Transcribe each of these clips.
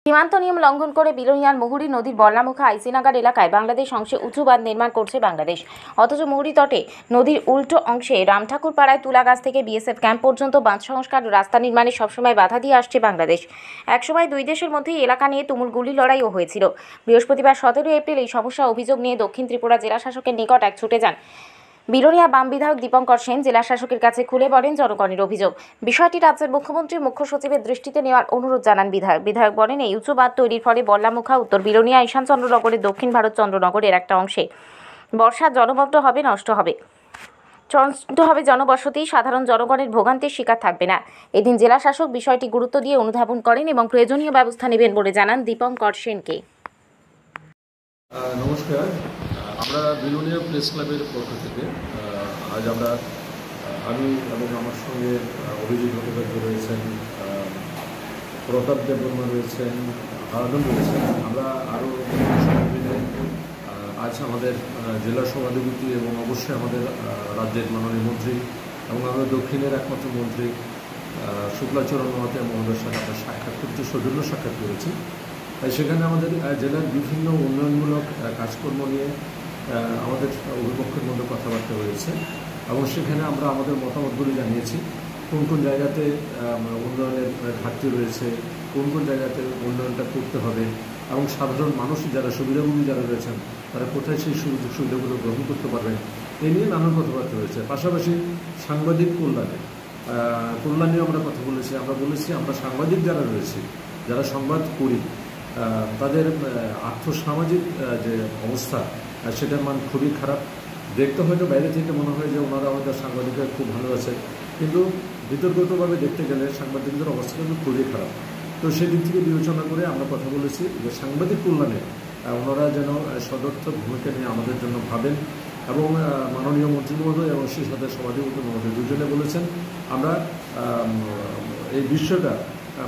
সীমান্ত নিয়ম লঙ্ঘন করে বিলোনিয়ার মুহুরী নদীর বল্লামুখা আইসিনাগার এলাকায় বাংলাদেশ অংশে উঁচু বাঁধ নির্মাণ করছে বাংলাদেশ। অথচ মুহুরী তটে নদীর উল্টো অংশে রামঠাকুর পাড়ায় তুলাগাছ থেকে বিএসএফ ক্যাম্প পর্যন্ত বাঁধ সংস্কার ও রাস্তা নির্মাণে সবসময় বাধা দিয়ে আসছে বাংলাদেশ। একসময় দুই দেশের মধ্যে এলাকা নিয়ে তুমুল গুলি লড়াইও হয়েছিল। বৃহস্পতিবার 17 এপ্রিল এই সমস্যা অভিযোগ নিয়ে দক্ষিণ ত্রিপুরা জেলা শাসকের নিকট এক ছুটে যান বিলোনিয়া বাম বিধায়ক দীপঙ্কর সেন। জেলা শাসকের কাছে খুলে বলেন জনগণের অভিযোগ। বিষয়টি রাজ্যের মুখ্যমন্ত্রী মুখ্য সচিবের দৃষ্টিতে নেওয়ার অনুরোধ জানান বিধায়ক বলেন, এই উঁচু বাঁধ তৈরির ফলে বল্লামুখা উত্তর বিলোনিয়া ঈশানচন্দ্রনগরের দক্ষিণ ভারত চন্দ্রনগরের একটা অংশে বর্ষা জলমগ্ন হবে, নষ্ট হবে জনবসতি। সাধারণ জনগণের ভোগান্তির শিকার থাকবে না। এদিন জেলা শাসক বিষয়টি গুরুত্ব দিয়ে অনুধাবন করেন এবং প্রয়োজনীয় ব্যবস্থা নেবেন বলে জানান দীপঙ্কর সেনকে। নমস্কার, আমরা বিলোনিয়া প্রেস ক্লাবের পক্ষ থেকে আজ আমি এবং আমার সঙ্গে অভিজিৎ ভট্টাচার্য রয়েছেন, প্রতাপ দেববর্মা রয়েছেন, আনন্দ রয়েছেন। আমরা আরও মিলে আজ আমাদের জেলা সভাধিপতি এবং অবশ্যই আমাদের রাজ্যের মাননীয় মন্ত্রী এবং আমাদের দক্ষিণের একমাত্র মন্ত্রী শুক্লাচরণ মহাশয় মহোদয়ের সাথে আমরা সাক্ষাৎ করতে সৌজন্য সাক্ষাৎ করেছি। সেখানে আমাদের জেলার বিভিন্ন উন্নয়নমূলক কাজকর্ম নিয়ে আমাদের অভিপক্ষের মধ্যে কথাবার্তা হয়েছে এবং সেখানে আমরা আমাদের মতামতগুলি জানিয়েছি। কোন কোন জায়গাতে উন্নয়নের ঘাটতি রয়েছে, কোন কোন জায়গাতে উন্নয়নটা করতে হবে এবং সাধারণ মানুষ যারা সুবিধাভোগী যারা রয়েছেন তারা কোথায় সেই সুযোগ সুবিধাগুলো গ্রহণ করতে পারবেন, এ নিয়ে নানান কথাবার্তা হয়েছে। পাশাপাশি সাংবাদিক কল্যাণেও আমরা কথা বলেছি। আমরা সাংবাদিক যারা রয়েছে, যারা সংবাদ করি, তাদের আর্থসামাজিক যে অবস্থা সেটার মান খুবই খারাপ। দেখতে হয়তো বাইরে থেকে মনে হয় যে ওনারা আমাদের সাংবাদিকরা খুব ভালো আছে, কিন্তু বিতর্কতভাবে দেখতে গেলে সাংবাদিকদের অবস্থা কিন্তু খুবই খারাপ। তো সেই দিক থেকে বিবেচনা করে আমরা কথা বলেছি যে সাংবাদিক কল্যাণে ওনারা যেন সদর্থক ভূমিকা নিয়ে আমাদের জন্য ভাবেন এবং মাননীয় মন্ত্রী মহোদয় এবং সেই সাথে সভাধিপতি মহোদয় দুজনে বলেছেন আমরা এই বিষয়টা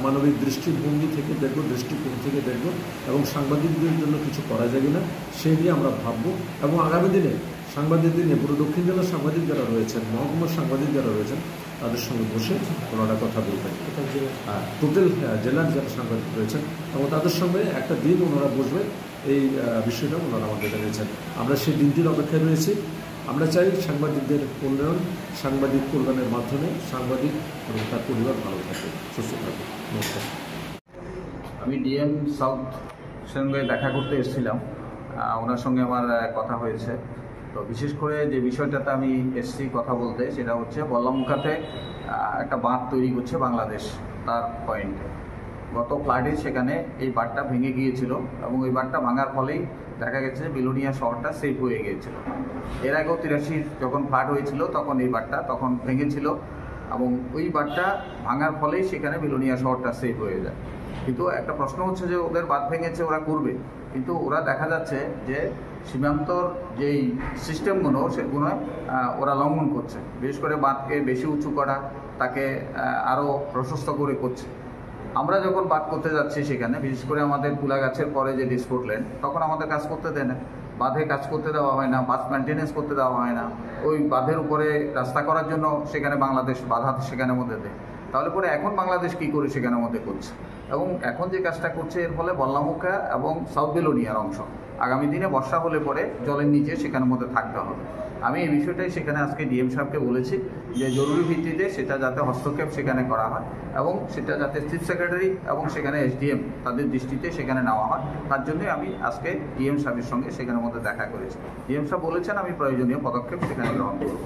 মানবিক দৃষ্টিভঙ্গি থেকে দেখব, দৃষ্টিকোণ থেকে দেখব এবং সাংবাদিকদের জন্য কিছু করা যাবে না সেই নিয়ে আমরা ভাবব এবং আগামী দিনে সাংবাদিকদের নিয়ে পুরো দক্ষিণ জেলার সাংবাদিক যারা রয়েছেন, মহকুমার সাংবাদিক যারা রয়েছেন তাদের সঙ্গে বসে ওনারা কথা বলবেন। টোটাল জেলার যারা সাংবাদিক রয়েছেন এবং তাদের সঙ্গে একটা দিন ওনারা বসবেন, এই বিষয়টা ওনারা আমাদের জানিয়েছেন। আমরা সেই দিনটির অপেক্ষায় রয়েছি। আমরা চাই সাংবাদিকদের উন্নয়ন, সাংবাদিক কল্যাণের মাধ্যমে সাংবাদিক এবং তার পরিবার ভালো থাকে, সুস্থ থাকে। নমস্কার। আমি ডিএম সাউথ সঙ্গে দেখা করতে এসেছিলাম, ওনার সঙ্গে আমার কথা হয়েছে। তো বিশেষ করে যে বিষয়টাতে আমি এসছি কথা বলতে, সেটা হচ্ছে বল্লামুখাতে একটা বাঁধ তৈরি করছে বাংলাদেশ। তার পয়েন্টে গত ফ্লাডে সেখানে এই বাঁধটা ভেঙে গিয়েছিল এবং ওই বাঁধটা ভাঙার ফলেই দেখা গেছে বিলোনিয়া শহরটা সেফ হয়ে গিয়েছিল। এর আগেও 83 যখন ফ্লাড হয়েছিল তখন এই বাঁধটা তখন ভেঙেছিল এবং ওই বাঁধটা ভাঙার ফলেই সেখানে বিলোনিয়া শহরটা সেফ হয়ে যায়। কিন্তু একটা প্রশ্ন হচ্ছে যে ওদের বাঁধ ভেঙেছে, ওরা করবে, কিন্তু ওরা দেখা যাচ্ছে যে সীমান্তর যেই সিস্টেমগুলো সেগুলো ওরা লঙ্ঘন করছে। বিশেষ করে বাঁধকে বেশি উঁচু করা, তাকে আরও প্রশস্ত করে করছে। আমরা যখন বাঁধ করতে যাচ্ছি সেখানে, বিশেষ করে আমাদের তুলাগাছের পরে যে ডিসপোর্ট ল্যান্ড, তখন আমাদের কাজ করতে দেয় না, বাঁধে কাজ করতে দেওয়া হয় না, বাঁধ মেনটেন্যান্স করতে দেওয়া হয় না। ওই বাঁধের উপরে রাস্তা করার জন্য সেখানে বাংলাদেশ বাধা সেখানের মধ্যে দেয়। তাহলে পরে এখন বাংলাদেশ কী করে সেখানের মধ্যে করছে এবং এখন যে কাজটা করছে এর ফলে বল্লামুখা এবং সাউথ বিলোনিয়ার অংশ আগামী দিনে বর্ষা হলে পরে জলের নিচে সেখানের মধ্যে থাকতে হবে। আমি এই বিষয়টাই সেখানে আজকে ডিএম সাহেবকে বলেছি যে জরুরি ভিত্তিতে সেটা যাতে হস্তক্ষেপ সেখানে করা হয় এবং সেটা যাতে চিফ সেক্রেটারি এবং সেখানে এসডিএম তাদের দৃষ্টিতে সেখানে নেওয়া হয়। তার জন্যই আমি আজকে ডিএম সাহেবের সঙ্গে সেখানের মধ্যে দেখা করেছি। ডিএম সাহেব বলেছেন আমি প্রয়োজনীয় পদক্ষেপ সেখানে গ্রহণ করব।